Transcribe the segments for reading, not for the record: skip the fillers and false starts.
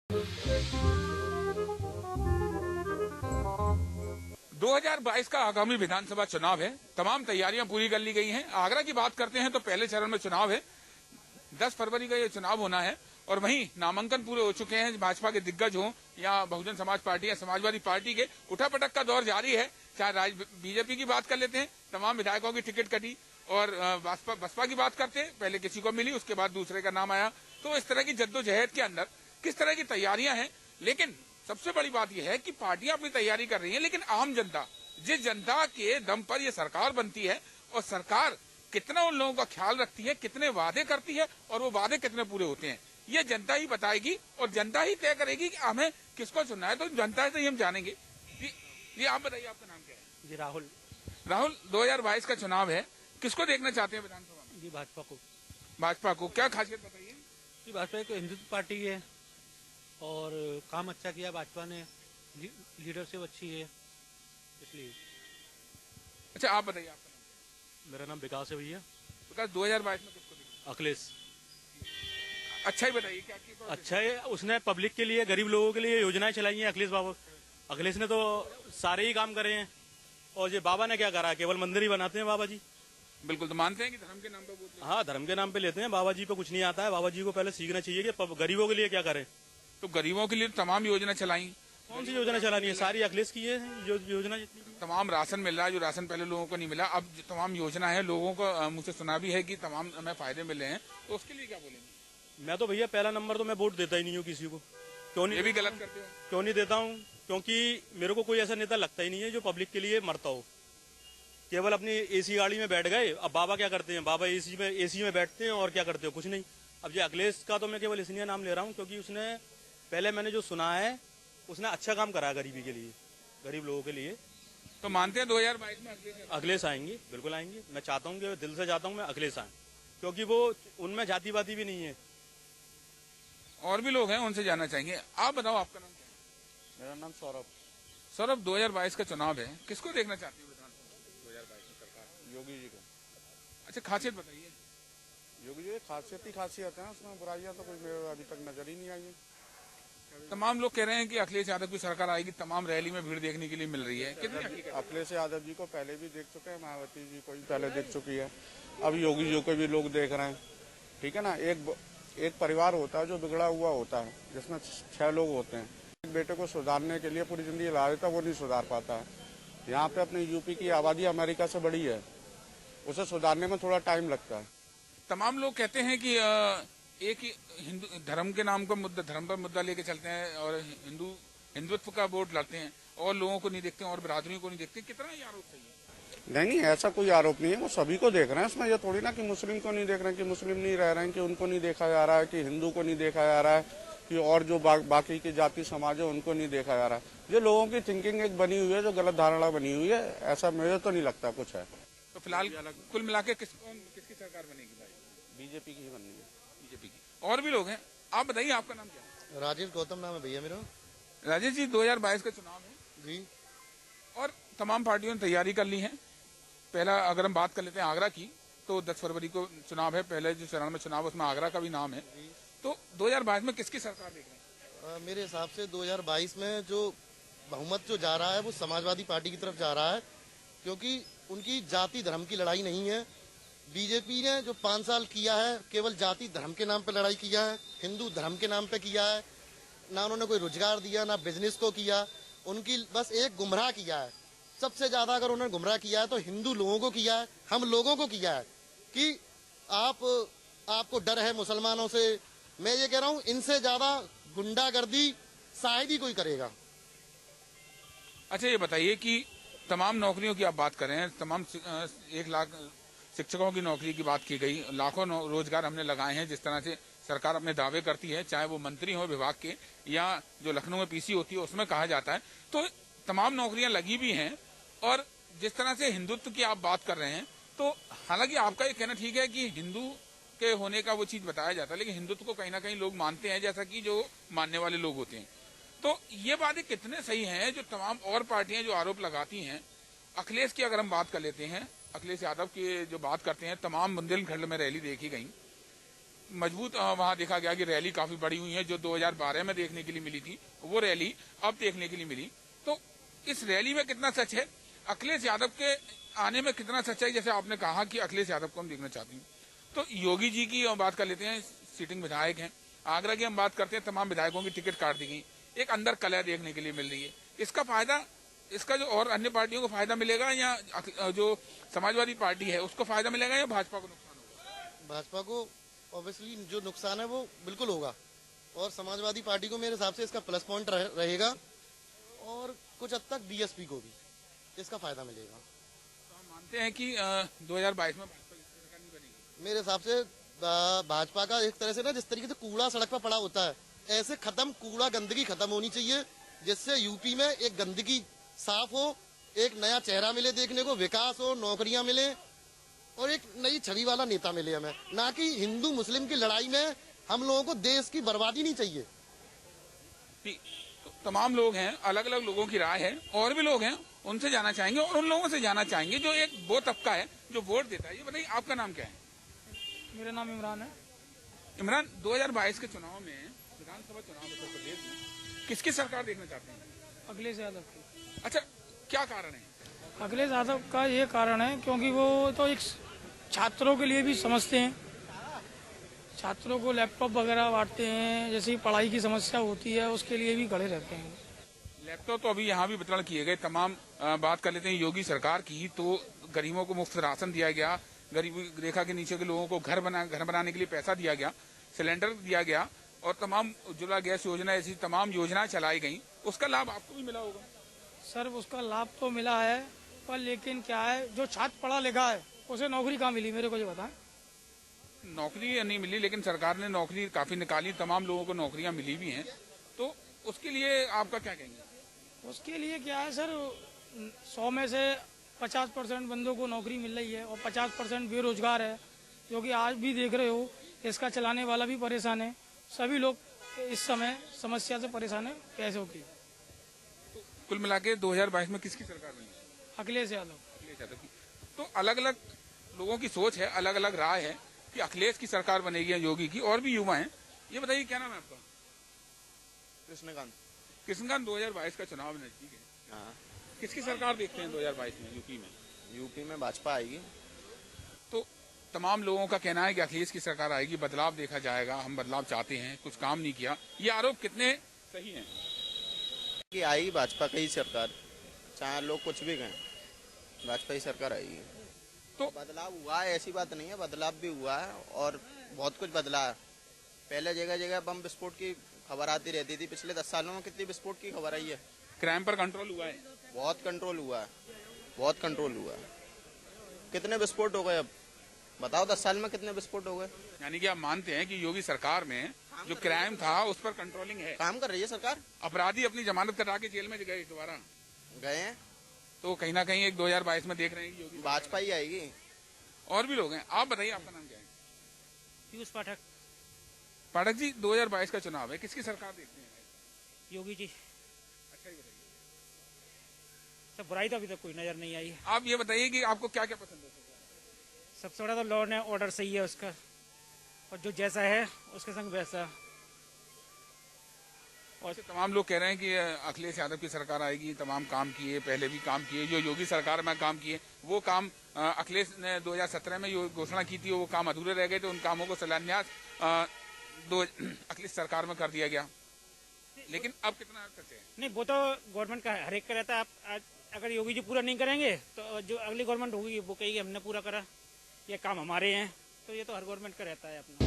2022 का आगामी विधानसभा चुनाव है। तमाम तैयारियां पूरी कर ली गई हैं। आगरा की बात करते हैं तो पहले चरण में चुनाव है। 10 फरवरी का ये चुनाव होना है और वहीं नामांकन पूरे हो चुके हैं। भाजपा के दिग्गज हों या बहुजन समाज पार्टी या समाजवादी पार्टी के, उठापटक का दौर जारी है। चाहे बीजेपी की बात कर लेते हैं, तमाम विधायकों की टिकट कटी, और बसपा की बात करते हैं, पहले किसी को मिली, उसके बाद दूसरे का नाम आया। तो इस तरह की जद्दोजहद के अंदर किस तरह की तैयारियां हैं। लेकिन सबसे बड़ी बात यह है कि पार्टियां अपनी तैयारी कर रही हैं, लेकिन आम जनता, जिस जनता के दम पर यह सरकार बनती है और सरकार कितना उन लोगों का ख्याल रखती है, कितने वादे करती है और वो वादे कितने पूरे होते हैं, ये जनता ही बताएगी और जनता ही तय करेगी कि हमें किसको चुनना है। तो जनता से ही हम जानेंगे। जी आप बताइए, आपका नाम क्या है? जी राहुल। 2022 का चुनाव है, किसको देखना चाहते हैं विधानसभा में? जी भाजपा को। भाजपा को क्या खासियत बताइए? जी भाजपा एक हिंदुत्व पार्टी है और काम अच्छा किया भाजपा ने, लीडरशिप अच्छी है, इसलिए। अच्छा आप बताइए, आपका नाम? मेरा नाम विकास है भैया। विकास, 2022 में किसको देखना? अखिलेश। अच्छा ही बताइए क्या अच्छा है, उसने पब्लिक के लिए, गरीब लोगों के लिए योजनाएं चलाई हैं। अखिलेश बाबा, अखिलेश ने तो सारे ही काम करे हैं। और ये बाबा ने क्या करा, केवल मंदिर ही बनाते हैं बाबा जी। बिल्कुल, तो मानते हैं कि धर्म के नाम पे वोट? हाँ, धर्म के नाम पे लेते हैं। बाबा जी को कुछ नहीं आता है। बाबा जी को पहले सीखना चाहिए कि गरीबों के लिए क्या करें। तो गरीबों के लिए तमाम योजना चलाई। कौन सी योजना चलानी है? सारी अखिलेश की है योजना जितनी। तमाम राशन मिल रहा है, जो राशन पहले लोगों को नहीं मिला, अब तमाम योजना है। लोगों को मुझसे सुना भी है कि तमाम हमें फायदे मिले हैं, तो उसके लिए क्या बोलेंगे? मैं तो भैया पहला नंबर तो मैं वोट देता ही नहीं हूँ किसी को। क्यों नहीं? ये भी गलत करते हो? क्यों नहीं देता हूँ? क्योंकि मेरे को कोई ऐसा नेता लगता ही नहीं है जो पब्लिक के लिए मरता हो। केवल अपनी एसी गाड़ी में बैठ गए। अब बाबा क्या करते हैं? बाबा एसी में बैठते हैं और क्या करते हो? कुछ नहीं। अब ये अखिलेश का तो मैं केवल इसलिए नाम ले रहा हूँ क्योंकि उसने पहले, मैंने जो सुना है, उसने अच्छा काम करा गरीबी के लिए, गरीब लोगों के लिए। तो मानते हैं 2022 में अखिलेश आएंगे? बिल्कुल आएंगे। मैं चाहता हूँ कि दिल से चाहता हूँ मैं अखिलेश आए, क्योंकि वो, उनमें जातिवादी भी नहीं है। और भी लोग हैं, उनसे जानना चाहेंगे। आप बताओ, आपका नाम क्या है? मेरा नाम सौरभ। सौरभ, 2022 का चुनाव है, किसको देखना चाहते हो विधानसभा 2022 में सरकार? योगी जी को। अच्छा, खासियत बताइए। योगी जी खासियत ही खासियत है, उसमें बुराइयां तो कोई अभी तक नजर ही नहीं आई है। तमाम लोग कह रहे हैं कि अखिलेश यादव की सरकार आएगी, तमाम रैली में भीड़ देखने के लिए मिल रही है। कितनी हकीकत है? अखिलेश यादव जी को पहले भी देख चुके हैं, मायावती जी को भी पहले देख चुकी है, अब योगी जी को भी लोग देख रहे हैं। ठीक है ना, एक परिवार होता है जो बिगड़ा हुआ होता है, जिसमें 6 लोग होते हैं। एक बेटे को सुधारने के लिए पूरी जिंदगी लगा देता, वो नहीं सुधार पाता है। यहाँ पे अपनी यूपी की आबादी अमेरिका से बड़ी है, उसे सुधारने में थोड़ा टाइम लगता है। तमाम लोग कहते हैं कि एक ही हिंदू धर्म के नाम का मुद्दा, धर्म पर मुद्दा लेके चलते हैं और हिंदुत्व का वोट लड़ते हैं और लोगों को नहीं देखते और बिरादरियों को नहीं देखते। कितना ये आरोप सही है? नहीं, ऐसा कोई आरोप नहीं है। वो सभी को देख रहे हैं इसमें। ये थोड़ी ना कि मुस्लिम को नहीं देख रहे हैं, कि मुस्लिम नहीं रह रहे हैं, कि उनको नहीं देखा जा रहा है, कि हिंदू को नहीं देखा जा रहा है, कि और जो बाकी की जाति समाज है उनको नहीं देखा जा रहा है। ये लोगों की थिंकिंग एक बनी हुई है, जो गलत धारणा बनी हुई है। ऐसा मुझे तो नहीं लगता कुछ है। तो फिलहाल कुल मिला के किसकी सरकार बनेगी भाई? बीजेपी की ही बननी है। बीजेपी की। और भी लोग हैं, आप बताइए, आपका नाम क्या है? राजेश गौतम नाम है भैया मेरा। राजेश जी, 2022 का चुनाव है जी, और तमाम पार्टियों ने तैयारी कर ली है। पहला अगर हम बात कर लेते हैं आगरा की, तो 10 फरवरी को चुनाव है। पहले जो चरण में चुनाव, उसमें आगरा का भी नाम है। तो 2022 में किसकी सरकार देख रहे हैं? मेरे हिसाब से 2022 में जो बहुमत जो जा रहा है वो समाजवादी पार्टी की तरफ जा रहा है, क्योंकि उनकी जाति धर्म की लड़ाई नहीं है। बीजेपी ने जो 5 साल किया है, केवल जाति धर्म के नाम पे लड़ाई किया है, हिंदू धर्म के नाम पे किया है। ना उन्होंने कोई रोजगार दिया, ना बिजनेस को किया। उनकी बस एक गुमराह किया है। सबसे ज्यादा अगर उन्होंने गुमराह किया है तो हिंदू लोगों को किया है, हम लोगों को किया है कि आपको डर है मुसलमानों से। मैं ये कह रहा हूँ, इनसे ज्यादा गुंडागर्दी शायद ही कोई करेगा। अच्छा, ये बताइए कि तमाम नौकरियों की आप बात कर रहे हैं, तमाम 1 लाख शिक्षकों की नौकरी की बात की गई, लाखों रोजगार हमने लगाए हैं। जिस तरह से सरकार अपने दावे करती है, चाहे वो मंत्री हो विभाग के या जो लखनऊ में पीसी होती है उसमें कहा जाता है, तो तमाम नौकरियां लगी भी हैं। और जिस तरह से हिंदुत्व की आप बात कर रहे हैं, तो हालांकि आपका ये कहना ठीक है कि हिंदू के होने का वो चीज बताया जाता है, लेकिन हिंदुत्व को कहीं ना कहीं लोग मानते हैं, जैसा कि जो मानने वाले लोग होते हैं। तो ये बातें कितने सही हैं जो तमाम और पार्टियां जो आरोप लगाती हैं? अखिलेश की अगर हम बात कर लेते हैं, अखिलेश यादव की जो बात करते हैं, तमाम बुंदेलखंड में रैली देखी गई, मजबूत वहां देखा गया कि रैली काफी बड़ी हुई है। जो 2012 में देखने के लिए मिली थी वो रैली अब देखने के लिए मिली। तो इस रैली में कितना सच है, अखिलेश यादव के आने में कितना सच है? जैसे आपने कहा कि अखिलेश यादव को हम देखना चाहते हैं, तो योगी जी की हम बात कर लेते हैं, सिटिंग विधायक हैं। आगरा की हम बात करते हैं, तमाम विधायकों की टिकट काट दी गई, एक अंदर कलह देखने के लिए मिल रही है। इसका फायदा, इसका जो और अन्य पार्टियों को फायदा मिलेगा या जो समाजवादी पार्टी है उसको फायदा मिलेगा या भाजपा को नुकसान होगा? भाजपा को ऑब्वियसली जो नुकसान है वो बिल्कुल होगा, और समाजवादी पार्टी को मेरे हिसाब से इसका प्लस पॉइंट रहेगा, और कुछ हद तक बीएसपी को भी इसका फायदा मिलेगा। तो हम मानते हैं कि 2022 में भाजपा की सरकार नहीं बनेगी। मेरे हिसाब से भाजपा का एक तरह से ना, जिस तरीके से कूड़ा सड़क पर पड़ा होता है, ऐसे खत्म, कूड़ा गंदगी खत्म होनी चाहिए, जिससे यूपी में एक गंदगी साफ हो, एक नया चेहरा मिले देखने को, विकास हो, नौकरियां मिले, और एक नई छवि वाला नेता मिले हमें। ना कि हिंदू मुस्लिम की लड़ाई में हम लोगों को देश की बर्बादी नहीं चाहिए। तो तमाम लोग हैं, अलग अलग लोगों की राय है, और भी लोग हैं, उनसे जाना चाहेंगे और उन लोगों से जाना चाहेंगे जो एक वो तबका है जो वोट देता है। ये बताइए, आपका नाम क्या है? मेरा नाम इमरान है। इमरान, 2022 के चुनाव में, विधानसभा चुनाव में उत्तर प्रदेश में किसकी सरकार देखना चाहते हैं? अखिलेश यादव की। अच्छा, क्या कारण है? अखिलेश यादव का ये कारण है क्योंकि वो तो एक छात्रों के लिए भी समझते हैं, छात्रों को लैपटॉप वगैरह बांटते हैं, जैसे पढ़ाई की समस्या होती है उसके लिए भी खड़े रहते हैं। लैपटॉप तो अभी यहाँ भी वितरण किए गए। तमाम बात कर लेते हैं योगी सरकार की, तो गरीबों को मुफ्त राशन दिया गया, गरीबी रेखा के नीचे के लोगों को घर बनाने के लिए पैसा दिया गया, सिलेंडर दिया गया, और तमाम उज्ज्वला गैस योजना, ऐसी तमाम योजनाएं चलाई गई। उसका लाभ आपको भी मिला होगा? सर उसका लाभ तो मिला है, पर लेकिन क्या है, जो छात्र पढ़ा लिखा है उसे नौकरी कहाँ मिली, मेरे को ये बताएं। नौकरी नहीं मिली, लेकिन सरकार ने नौकरी काफी निकाली, तमाम लोगों को नौकरियां मिली भी हैं। तो उसके लिए आपका क्या कहेंगे? उसके लिए क्या है सर, 100 में से 50% बंदों को नौकरी मिल रही है और 50% बेरोजगार है, जो कि आज भी देख रहे हो। इसका चलाने वाला भी परेशान है, सभी लोग इस समय समस्या से परेशान है, पैसों की। कुल मिला के 2022 में किसकी सरकार बनी? अखिलेश यादव। अखिलेश यादव की। तो अलग अलग लोगों की सोच है, अलग अलग राय है कि अखिलेश की सरकार बनेगी या योगी की। और भी युवा हैं, ये बताइए क्या नाम है आपका? कृष्णकांत। कृष्णकांत, 2022 का चुनाव नजदीक है, हाँ, किसकी सरकार देखते हैं 2022 में यूपी में? यूपी में भाजपा आएगी। तो तमाम लोगों का कहना है कि अखिलेश की सरकार आएगी, बदलाव देखा जाएगा, हम बदलाव चाहते हैं, कुछ काम नहीं किया। ये आरोप कितने सही हैं? कि आएगी भाजपा की ही सरकार, चाहे लोग कुछ भी कहें, भाजपा ही सरकार आएगी। तो बदलाव हुआ है, ऐसी बात नहीं है, बदलाव भी हुआ है और बहुत कुछ बदला है। पहले जगह जगह बम विस्फोट की खबर आती रहती थी, पिछले 10 सालों में कितनी विस्फोट की खबर आई है। क्राइम पर कंट्रोल हुआ है, बहुत कंट्रोल हुआ है, बहुत कंट्रोल हुआ है। कितने विस्फोट हो गए अब बताओ, 10 साल में कितने विस्फोट हो गए? यानी कि आप मानते हैं कि योगी सरकार में जो क्राइम था उस पर कंट्रोलिंग है, काम कर रही है सरकार। अपराधी अपनी जमानत करा के जेल में गए दोबारा, गए हैं, तो कहीं ना कहीं एक 2022 में देख रहे हैं कि योगी भाजपा ही आएगी। और भी लोग हैं। आप बताइए, आपका नाम क्या है? पीयूष पाठक। पाठक जी, 2022 का चुनाव है, किसकी सरकार देखते हैं? योगी जी। अच्छा, ये बताइए, सब बुराई तो अभी तक कोई नजर नहीं आई है। आप ये बताइए कि आपको क्या क्या पसंद है? सबसे बड़ा तो लॉ एंड ऑर्डर सही है उसका, और जो जैसा है उसके संग वैसा। और तमाम लोग कह रहे हैं कि अखिलेश यादव की सरकार आएगी, तमाम काम किए, पहले भी काम किए, जो योगी सरकार में काम किए वो काम अखिलेश ने 2017 में जो घोषणा की थी वो काम अधूरे रह गए थे, उन कामों को शिलान्यास अखिलेश सरकार में कर दिया गया। लेकिन अब कितना सच है? नहीं, वो तो गवर्नमेंट का हर एक का रहता है। आप अगर योगी जी पूरा नहीं करेंगे तो जो अगली गवर्नमेंट होगी वो कहेगी हमने पूरा करा, ये काम हमारे हैं। तो ये तो हर गवर्नमेंट का रहता है अपना।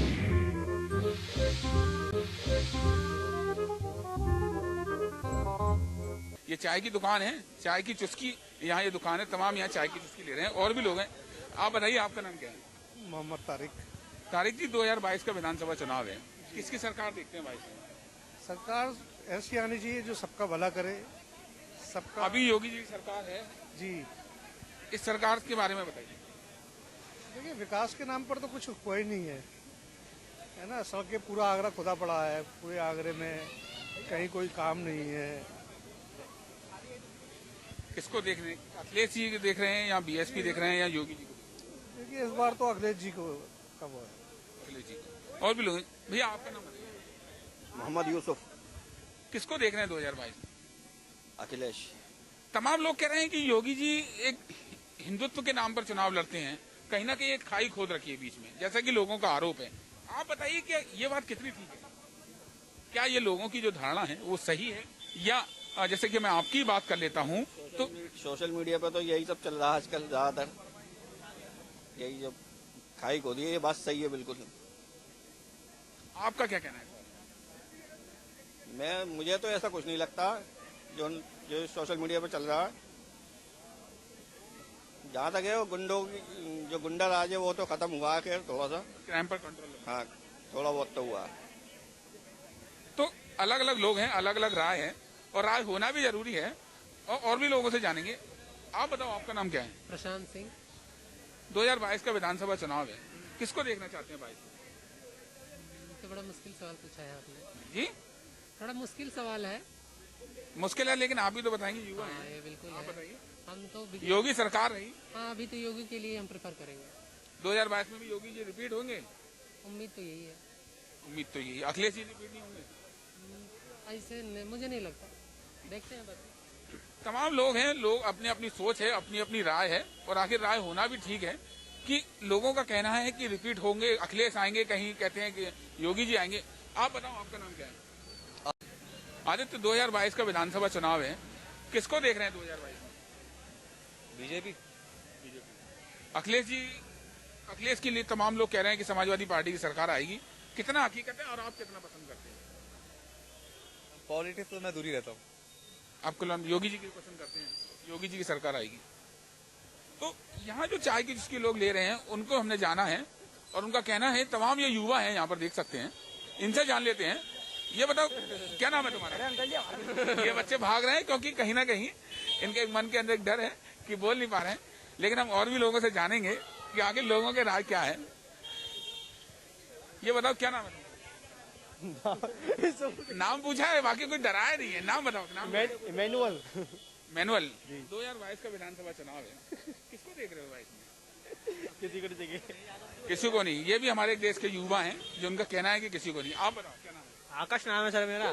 ये चाय की दुकान है, चाय की चुस्की, यहाँ ये दुकान है, तमाम यहाँ चाय की चुस्की ले रहे हैं। और भी लोग हैं। आप बताइए, आपका नाम क्या है? मोहम्मद तारिक। तारिक जी, 2022 का विधानसभा चुनाव है, किसकी सरकार देखते हैं भाई? सरकार ऐसी आनी चाहिए जो सबका भला करे, सबका। अभी योगी जी की सरकार है जी, इस सरकार के बारे में बताइए। देखिए विकास के नाम पर तो कुछ हुआ ही नहीं है ना। सड़कें पूरा आगरा खुदा पड़ा है, पूरे आगरे में कहीं कोई काम नहीं है। किसको देख रहे हैं? अखिलेश जी को देख रहे हैं या बीएसपी देख रहे हैं या योगी जी को? देखिए इस बार तो अखिलेश जी को का वो है। अखिलेश जी। और भी लोग हैं। भैया आपका नाम बताइए। मोहम्मद यूसुफ। किसको देख रहे हैं 2022 में? अखिलेश। तमाम लोग कह रहे हैं कि योगी जी एक हिंदुत्व के नाम पर चुनाव लड़ते हैं, कहीं ना कहीं एक खाई खोद रखी है बीच में, जैसा कि लोगों का आरोप है। आप बताइए कि ये बात कितनी ठीक है? क्या ये लोगों की जो धारणा है वो सही है, या जैसे कि मैं आपकी बात कर लेता हूँ तो सोशल मीडिया पर तो यही सब चल रहा है आजकल ज्यादातर, यही जो खाई खोदी है, ये बात सही है बिल्कुल। आपका क्या कहना है? मुझे तो ऐसा कुछ नहीं लगता जो जो सोशल मीडिया पर चल रहा है। जहाँ तक है वो गुंडों की जो गुंडा राज है वो तो खत्म हुआ है, खैर थोड़ा सा क्राइम पर कंट्रोल। हाँ थोड़ा बहुत तो हुआ है। तो अलग अलग लोग हैं, अलग अलग राय है, और राय होना भी जरूरी है, और भी लोगों से जानेंगे। आप बताओ, आपका नाम क्या है? प्रशांत सिंह। 2022 का विधानसभा चुनाव है, किसको देखना चाहते हैं भाई? तो बड़ा मुश्किल सवाल पूछा है आपने जी। थोड़ा मुश्किल सवाल है। मुश्किल है, लेकिन आप भी तो बताएंगे, युवा हाँ, हैं। ये बिल्कुल आप है। बताइए। हम तो योगी सरकार रही। हाँ, अभी तो योगी के लिए हम प्रेफर करेंगे। 2022 में भी योगी जी रिपीट होंगे? उम्मीद तो यही है। उम्मीद तो यही। अखिलेश जी रिपीट नहीं होंगे? ऐसे मुझे नहीं लगता, देखते हैं बस। तमाम लोग हैं, लोग अपनी अपनी सोच है, अपनी अपनी राय है, और आखिर राय होना भी ठीक है कि लोगों का कहना है कि रिपीट होंगे, अखिलेश आएंगे, कहीं कहते हैं कि योगी जी आएंगे। आप बताओ, आपका नाम क्या है? आदित्य, 2022 का विधानसभा चुनाव है, किसको देख रहे हैं 2022 में? बीजेपी। अखिलेश के लिए तमाम लोग कह रहे हैं कि समाजवादी पार्टी की सरकार आएगी। कितना हकीकत है और आप कितना पसंद करते हैं? पॉलिटिक्स तो मैं दूर ही रहता हूँ। आपको योगी जी की पसंद करते हैं? योगी जी की सरकार आएगी। तो यहाँ जो चाय की जिसके लोग ले रहे हैं उनको हमने जाना है, और उनका कहना है, तमाम ये युवा हैं यहाँ पर देख सकते हैं, इनसे जान लेते हैं। ये बताओ, क्या नाम है तुम्हारा? ये बच्चे भाग रहे हैं क्योंकि कहीं ना कहीं इनके मन के अंदर एक डर है कि बोल नहीं पा रहे हैं, लेकिन हम और भी लोगों से जानेंगे कि आगे लोगों के राय क्या है। ये बताओ, क्या नाम है? नाम पूछा है, बाकी कोई डराया नहीं है। नाम बताओ। नाम मैनुअल। 2022 का विधानसभा चुनाव है, किसको देख रहे हो भाई? किसी को नहीं चाहिए। किसी को नहीं। ये भी हमारे देश के युवा हैं जो उनका कहना है कि किसी को नहीं। आप बताओ, क्या नाम है? आकाश नाम है सर मेरा।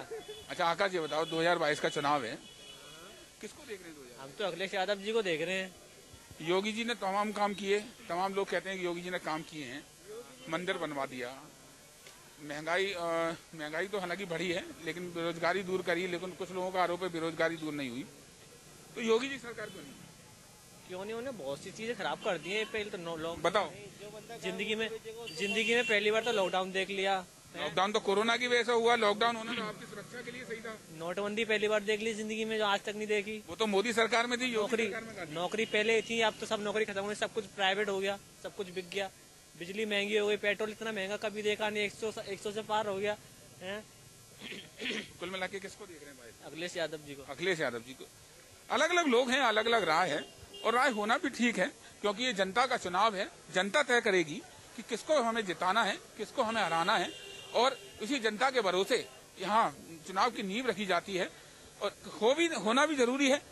अच्छा आकाश, ये बताओ, 2022 का चुनाव है, किसको देख रहे हैं? 2022 हम तो अखिलेश यादव जी को देख रहे हैं। योगी जी ने तमाम काम किए, तमाम लोग कहते हैं कि योगी जी ने काम किए हैं, मंदिर बनवा दिया, महंगाई तो हालांकि बढ़ी है, लेकिन बेरोजगारी दूर करी, लेकिन कुछ लोगों का आरोप है बेरोजगारी दूर नहीं हुई। तो योगी जी सरकार क्यों नहीं? क्यों नहीं, उन्हें बहुत सी चीजें खराब कर दी है। पहले तो लोग बताओ। जिंदगी में पहली बार तो लॉकडाउन देख लिया। लॉकडाउन तो कोरोना की वजह से हुआ, लॉकडाउन होना तो आपकी सुरक्षा के लिए सही था। नोटबंदी पहली बार देख ली जिंदगी में, जो आज तक नहीं देखी। वो तो मोदी सरकार में थी, योगी सरकार में कहाँ थी? नौकरी पहले थी, अब तो सब नौकरी खत्म हो गई, सब कुछ प्राइवेट हो गया, सब कुछ बिक गया। बिजली महंगी हो गई, पेट्रोल इतना महंगा कभी देखा नहीं, 100 से पार हो गया है। कुल मिला के किसको देख रहे हैं भाई? अखिलेश यादव जी को। अखिलेश यादव जी को। अलग अलग लोग हैं, अलग अलग राय है, और राय होना भी ठीक है, क्योंकि ये जनता का चुनाव है। जनता तय करेगी कि किसको हमें जिताना है, किसको हमें हराना है, और इसी जनता के भरोसे यहाँ चुनाव की नींव रखी जाती है, और होना भी जरूरी है।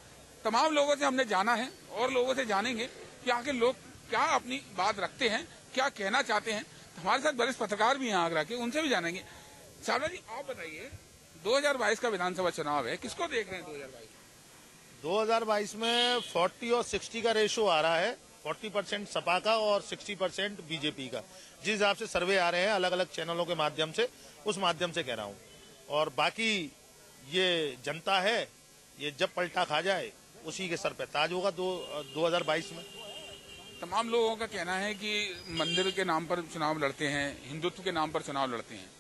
तमाम लोगों से हमने जाना है, और लोगों से जानेंगे कि आखिर लोग क्या अपनी बात रखते हैं, क्या कहना चाहते हैं। हमारे साथ वरिष्ठ पत्रकार भी हैं आगरा के, उनसे भी जानेंगे। शारदा जी, आप बताइए, 2022 का विधानसभा चुनाव है, किसको देख रहे हैं 2022? 2022 में 40 और 60 का रेशो आ रहा है। 40% सपा का और 60% बीजेपी का, जिस हिसाब से सर्वे आ रहे हैं अलग अलग चैनलों के माध्यम से, उस माध्यम से कह रहा हूँ। और बाकी ये जनता है, ये जब पलटा खा जाए उसी के सर पे ताज होगा 2022 में। तमाम लोगों का कहना है कि मंदिर के नाम पर चुनाव लड़ते हैं, हिंदुत्व के नाम पर चुनाव लड़ते हैं।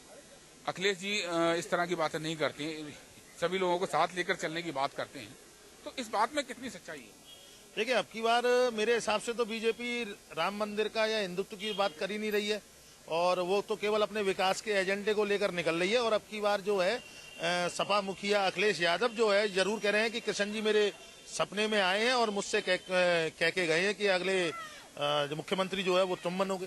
अखिलेश जी इस तरह की बातें नहीं करते हैं, सभी लोगों को साथ लेकर चलने की बात करते हैं। तो इस बात में कितनी सच्चाई है? देखिए, अब की बार मेरे हिसाब से तो बीजेपी राम मंदिर का या हिंदुत्व की बात कर ही नहीं रही है, और वो तो केवल अपने विकास के एजेंडे को लेकर निकल रही है। और अब की बार जो है सपा मुखिया अखिलेश यादव जो है जरूर कह रहे हैं कि कृष्ण जी मेरे सपने में आए हैं और मुझसे कह के गए हैं कि अगले जो मुख्यमंत्री जो है वो तुम बनोगे।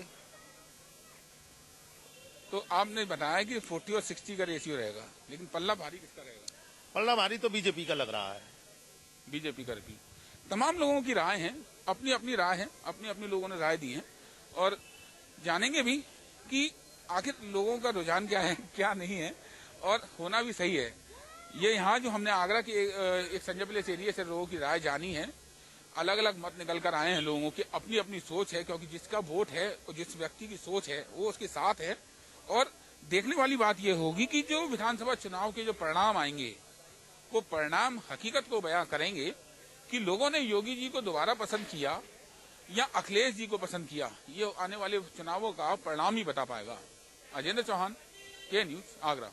तो आपने बताया कि 40 और 60 का रेशियो रहेगा, लेकिन पल्ला भारी किसका रहेगा? पल्ला भारी तो बीजेपी का लग रहा है। बीजेपी का भी। तमाम लोगों की राय है, अपनी अपनी राय है, अपनी अपनी लोगों ने राय दी है, और जानेंगे भी कि आखिर लोगों का रुझान क्या है क्या नहीं है, और होना भी सही है। ये यहाँ जो हमने आगरा के एक संजय प्लेस एरिया से लोगों की राय जानी है, अलग अलग मत निकल कर आए हैं लोगों की, अपनी अपनी सोच है, क्योंकि जिसका वोट है और जिस व्यक्ति की सोच है वो उसके साथ है। और देखने वाली बात यह होगी कि जो विधानसभा चुनाव के जो परिणाम आएंगे वो परिणाम हकीकत को बयां करेंगे कि लोगों ने योगी जी को दोबारा पसंद किया या अखिलेश जी को पसंद किया। ये आने वाले चुनावों का परिणाम ही बता पाएगा। अजेंद्र चौहान, के न्यूज, आगरा।